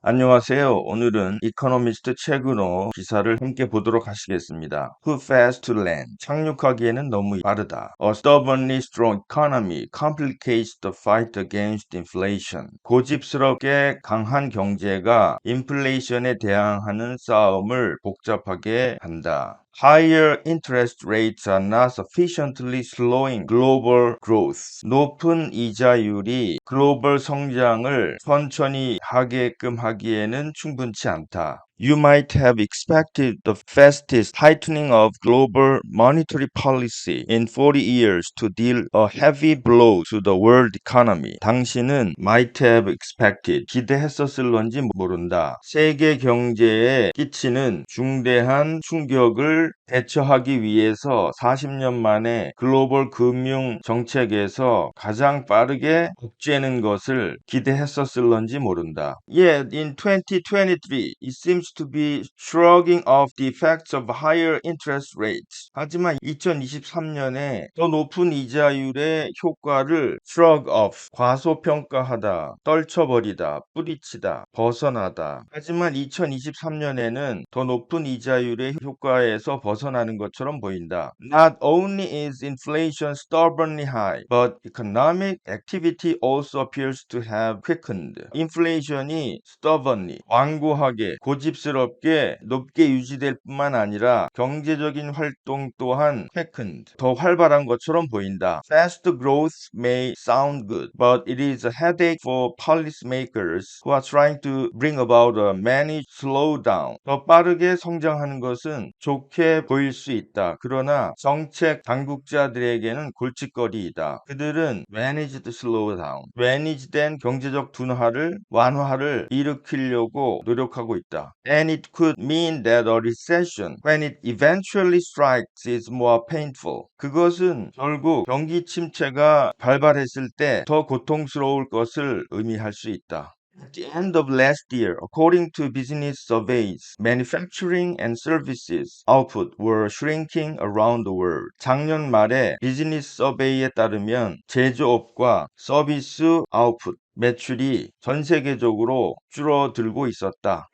안녕하세요. 오늘은 이코노미스트 책으로 기사를 함께 보도록 하시겠습니다. Too fast to land. 착륙하기에는 너무 빠르다. A stubbornly strong economy complicates the fight against inflation. 고집스럽게 강한 경제가 인플레이션에 대항하는 싸움을 복잡하게 한다. Higher interest rates are not sufficiently slowing global growth. 높은 이자율이 글로벌 성장을 천천히 하게끔 하기에는 충분치 않다. You might have expected the fastest tightening of global monetary policy in 40 years to deal a heavy blow to the world economy. 당신은 might have expected, 기대했었을런지 모른다. 세계 경제에 끼치는 중대한 충격을 대처하기 위해서 40년 만에 글로벌 금융 정책에서 가장 빠르게 복제하는 것을 기대했었을런지 모른다. Yet in 2023, it seems to be shrugging off the effects of higher interest rates. 하지만 2023년에 더 높은 이자율의 효과를 shrug off, 과소평가하다, 떨쳐버리다, 뿌리치다, 벗어나다. 하지만 2023년에는 더 높은 이자율의 효과에서 벗어나는 것처럼 보인다. Not only is inflation stubbornly high, but economic activity also appears to have quickened. 인플레이션이 stubbornly, 완고하게, 고집스럽게 높게 유지될 뿐만 아니라 경제적인 활동 또한 quickened, 더 활발한 것처럼 보인다. Fast growth may sound good, but it is a headache for policymakers who are trying to bring about a managed slowdown. 더 빠르게 성장하는 것은 좋게 보일 수 있다. 그러나 정책 당국자들에게는 골칫거리이다. 그들은 managed slowdown, managed된 경제적 둔화를, 완화를 일으키려고 노력하고 있다. And it could mean that a recession, when it eventually strikes, is more painful. 그것은 결국 경기 침체가 발발했을 때 더 고통스러울 것을 의미할 수 있다. At the end of last year, according to business surveys, manufacturing and services output were shrinking around the world. 작년 말에 비즈니스 서베이에 따르면 제조업과 서비스 아웃풋, 매출이 전 세계적으로 줄어들었다.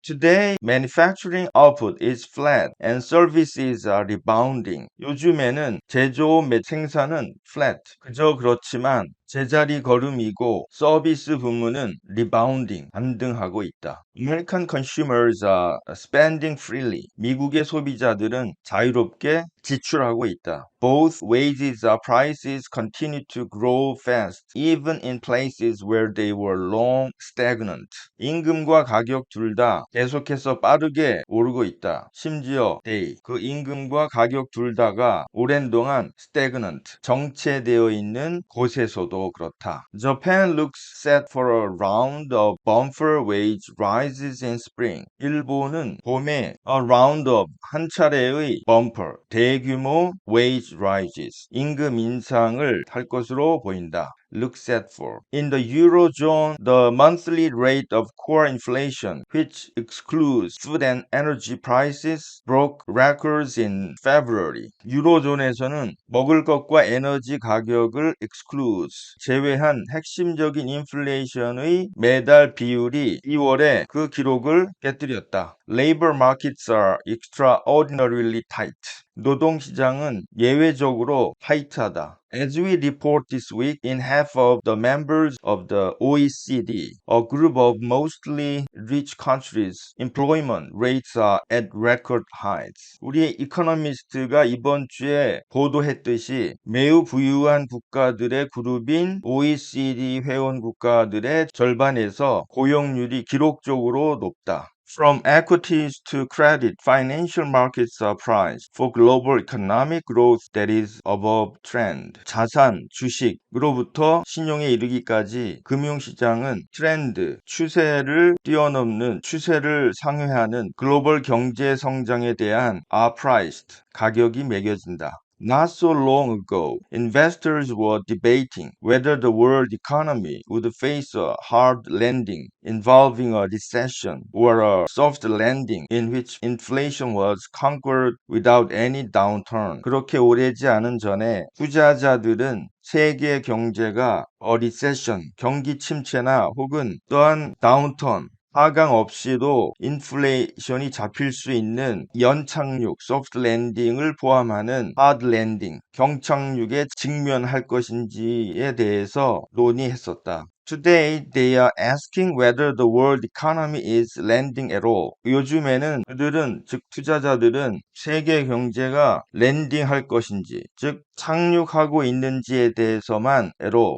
Today, manufacturing output is flat and services are rebounding. 요즘에는 제조업 생산은 flat, 그저 그렇지만 제자리 걸음이고 서비스 부문은 rebounding, 반등하고 있다. American consumers are spending freely. 미국의 소비자들은 자유롭게 지출하고 있다. Both wages and prices continue to grow fast, even in places where they were long stagnant. 임금과 가격 둘 다 계속해서 빠르게 오르고 있다. 심지어 그 임금과 가격 둘 다가 오랜 동안 stagnant, 정체되어 있는 곳에서도 그렇다. Japan looks set for a round of bumper wage rises in spring. 일본은 봄에 a round of, 한 차례의 bumper, 대규모 wage rises, 임금 인상을 할 것으로 보인다. Look set for. In the Eurozone, the monthly rate of core inflation, which excludes food and energy prices, broke records in February. 유로존에서는 먹을 것과 에너지 가격을 excludes, 제외한 핵심적인 인플레이션의 매달 비율이 2월에 그 기록을 깨뜨렸다. Labor markets are extraordinarily tight. 노동시장은 예외적으로 타이트하다. As we report this week, in half of the members of the OECD, a group of mostly rich countries, employment rates are at record highs. 우리 이코노미스트가 이번 주에 보도했듯이 매우 부유한 국가들의 그룹인 OECD 회원 국가들의 절반에서 고용률이 기록적으로 높다. From equities to credit, financial markets are priced for global economic growth that is above trend. 자산, 주식으로부터 신용에 이르기까지 금융시장은 트렌드, 추세를 뛰어넘는, 추세를 상회하는 글로벌 경제 성장에 대한 are priced, 가격이 매겨진다. Not so long ago, investors were debating whether the world economy would face a hard landing involving a recession or a soft landing in which inflation was conquered without any downturn. 그렇게 오래지 않은 전에 투자자들은 세계 경제가 recession, 경기 침체나 혹은 또한 다운턴, 하강 없이도 인플레이션이 잡힐 수 있는 연착륙, 소프트 랜딩을 포함하는 하드 랜딩, 경착륙에 직면할 것인지에 대해서 논의했었다. Today, they are asking whether the world economy is landing at all. 요즘에는 그들은, 즉 투자자들은 세계 경제가 랜딩할 것인지, 즉 착륙하고 있는지에 대해서만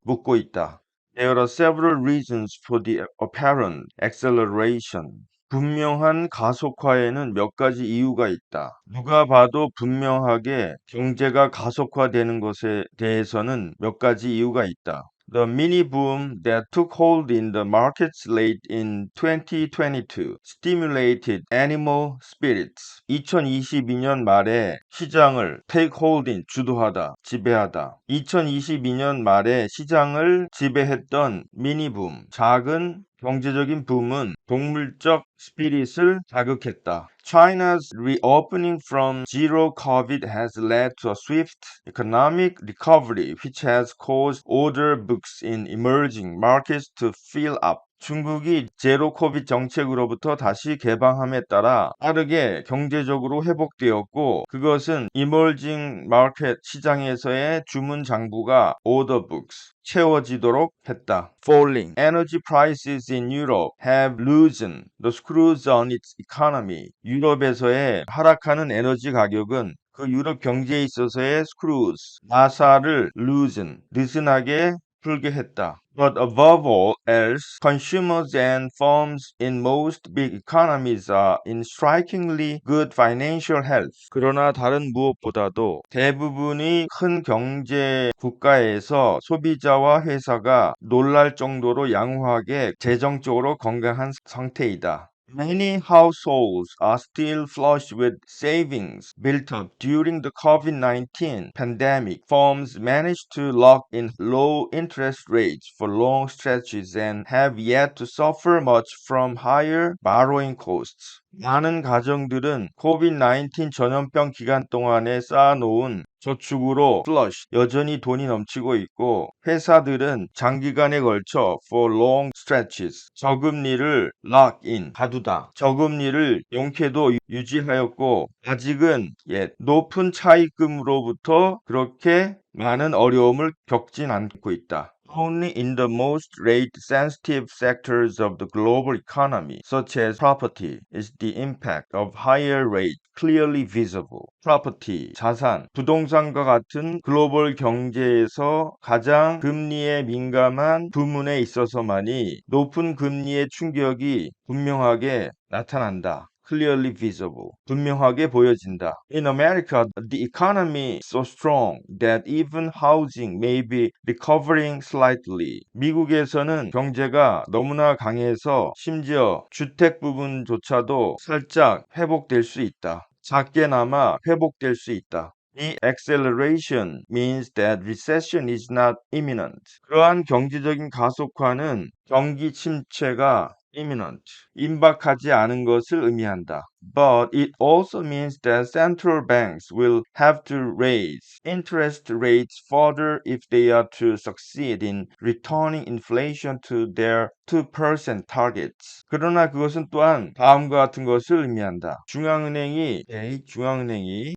묻고 있다. There are several reasons for the apparent acceleration. 분명한 가속화에는 몇 가지 이유가 있다. 누가 봐도 분명하게 경제가 가속화되는 것에 대해서는 몇 가지 이유가 있다. The mini boom that took hold in the markets late in 2022 stimulated animal spirits. 2022년 말에 시장을 take hold in, 주도하다, 지배하다. 2022년 말에 시장을 지배했던 미니붐, 작은 경제적인 붐은 동물적 스피릿을 자극했다. China's reopening from zero COVID has led to a swift economic recovery, which has caused order books in emerging markets to fill up. 중국이 제로 코비드 정책으로부터 다시 개방함에 따라 빠르게 경제적으로 회복되었고 그것은 이머징 마켓 시장에서의 주문 장부가 order books 채워지도록 했다. Falling energy prices in Europe have loosened the screws on its economy. 유럽에서의 하락하는 에너지 가격은 그 유럽 경제에 있어서의 screws, 나사를 loosen, 느슨하게 풀게 했다. But above all else, consumers and firms in most big economies are in strikingly good financial health. 그러나 다른 무엇보다도 대부분의 큰 경제 국가에서 소비자와 회사가 놀랄 정도로 양호하게 재정적으로 건강한 상태이다. Many households are still flush with savings built up during the COVID-19 pandemic. Firms managed to lock in low interest rates for long stretches and have yet to suffer much from higher borrowing costs. 많은 가정들은 COVID-19 전염병 기간 동안에 쌓아놓은 저축으로 flush, 여전히 돈이 넘치고 있고 회사들은 장기간에 걸쳐 for long stretches, 저금리를 lock in, 가두다, 저금리를 용케도 유지하였고 아직은 높은 차입금으로부터 그렇게 많은 어려움을 겪진 않고 있다. Only in the most rate-sensitive sectors of the global economy, such as property, is the impact of higher rates clearly visible. Property, 자산, 부동산과 같은 글로벌 경제에서 가장 금리에 민감한 부문에 있어서만이 높은 금리의 충격이 분명하게 나타난다. Clearly visible. 분명하게 보여진다. In America, the economy is so strong that even housing may be recovering slightly. 미국에서는 경제가 너무나 강해서 심지어 주택 부분조차도 살짝 회복될 수 있다. 작게나마 회복될 수 있다. The acceleration means that recession is not imminent. 그러한 경제적인 가속화는 경기 침체가 imminent, 임박하지 않은 것을 의미한다. But it also means that central banks will have to raise interest rates further if they are to succeed in returning inflation to their 2% targets. 그러나 그것은 또한 다음과 같은 것을 의미한다. 중앙은행이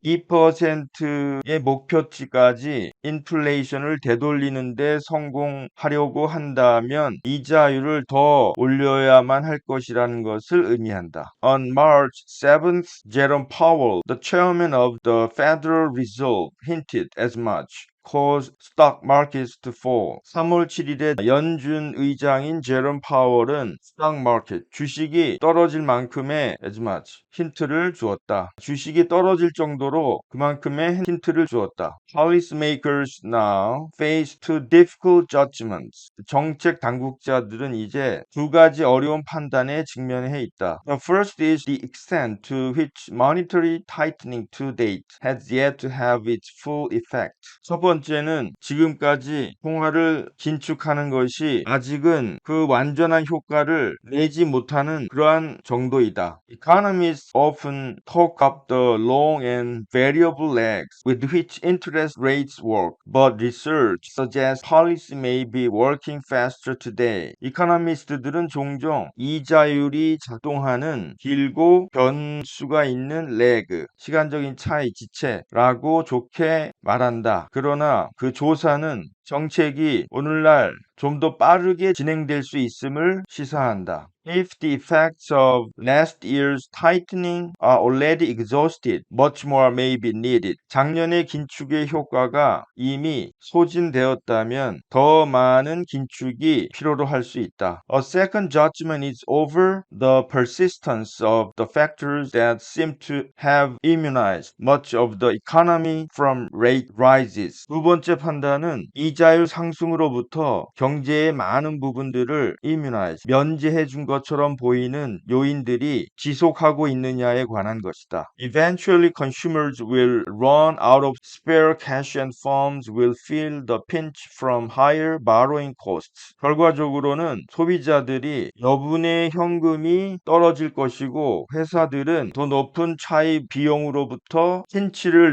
2%의 목표치까지 인플레이션을 되돌리는데 성공하려고 한다면 이자율을 더 올려야만 할 것이라는 것을 의미한다. On March 7th, Jerome Powell, the chairman of the Federal Reserve, hinted as much. caused stock markets to fall. 3월 7일에 연준 의장인 제롬 파월은 stock market, 주식이 떨어질 만큼의 as much 힌트를 주었다. 주식이 떨어질 정도로 그만큼의 힌트를 주었다. Policymakers now face two difficult judgments. 정책 당국자들은 이제 두 가지 어려운 판단에 직면해 있다. The first is the extent to which monetary tightening to date has yet to have its full effect. 첫 번째는 지금까지 통화를 긴축하는 것이 아직은 그 완전한 효과를 내지 못하는 그러한 정도이다. Economists often talk up the long and variable lags with which interest rates work, but research suggests policy may be working faster today. 이코노미스트들은 종종 이자율이 작동하는 길고 변수가 있는 leg, 시간적인 차이, 지체라고 좋게 말한다. 그러나 그 조사는 정책이 오늘날 좀 더 빠르게 진행될 수 있음을 시사한다. If the effects of last year's tightening are already exhausted, much more may be needed. 작년의 긴축의 효과가 이미 소진되었다면 더 많은 긴축이 필요로 할 수 있다. A second judgment is over the persistence of the factors that seem to have immunized much of the economy from rate rises. 두 번째 판단은 이자율 상승으로부터 경제의 많은 부분들을 immunize, 면제해 준 것처럼 보이는 요인들이 지속하고 있느냐에 관한 것이다. Eventually consumers will run out of spare cash and firms will feel the pinch from higher borrowing costs. 결과적으로는 소비자들이 여분의 현금이 떨어질 것이고 회사들은 더 높은 차입 비용으로부터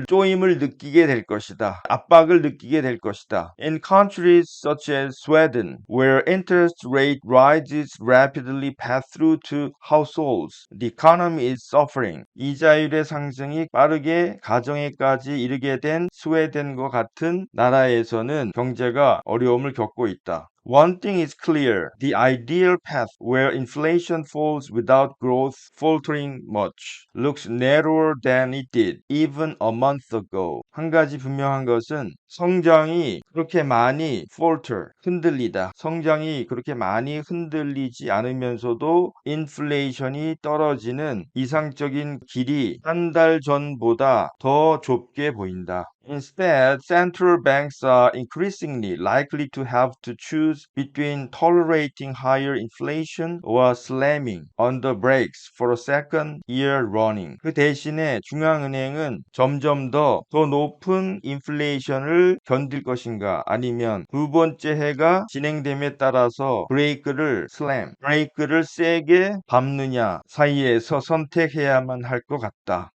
쪼임을 느끼게 될 것이다. 압박을 느끼게 될 것이다. In countries such as Sweden, where interest rate rises rapidly pass through to households, the economy is suffering. 이자율의 상승이 빠르게 가정에까지 이르게 된 스웨덴과 같은 나라에서는 경제가 어려움을 겪고 있다. One thing is clear. The ideal path where inflation falls without growth faltering much looks narrower than it did even a month ago. 한 가지 분명한 것은 성장이 그렇게 많이 falter, 흔들리다. 성장이 그렇게 많이 흔들리지 않으면서도 인플레이션이 떨어지는 이상적인 길이 한 달 전보다 더 좁게 보인다. Instead, central banks are increasingly likely to have to choose between tolerating higher inflation or slamming on the brakes for a second year running. 그 대신에 중앙은행은 점점 더 높은 인플레이션을 견딜 것인가 아니면 두 번째 해가 진행됨에 따라서 브레이크를 세게 밟느냐 사이에서 선택해야만 할 것 같다.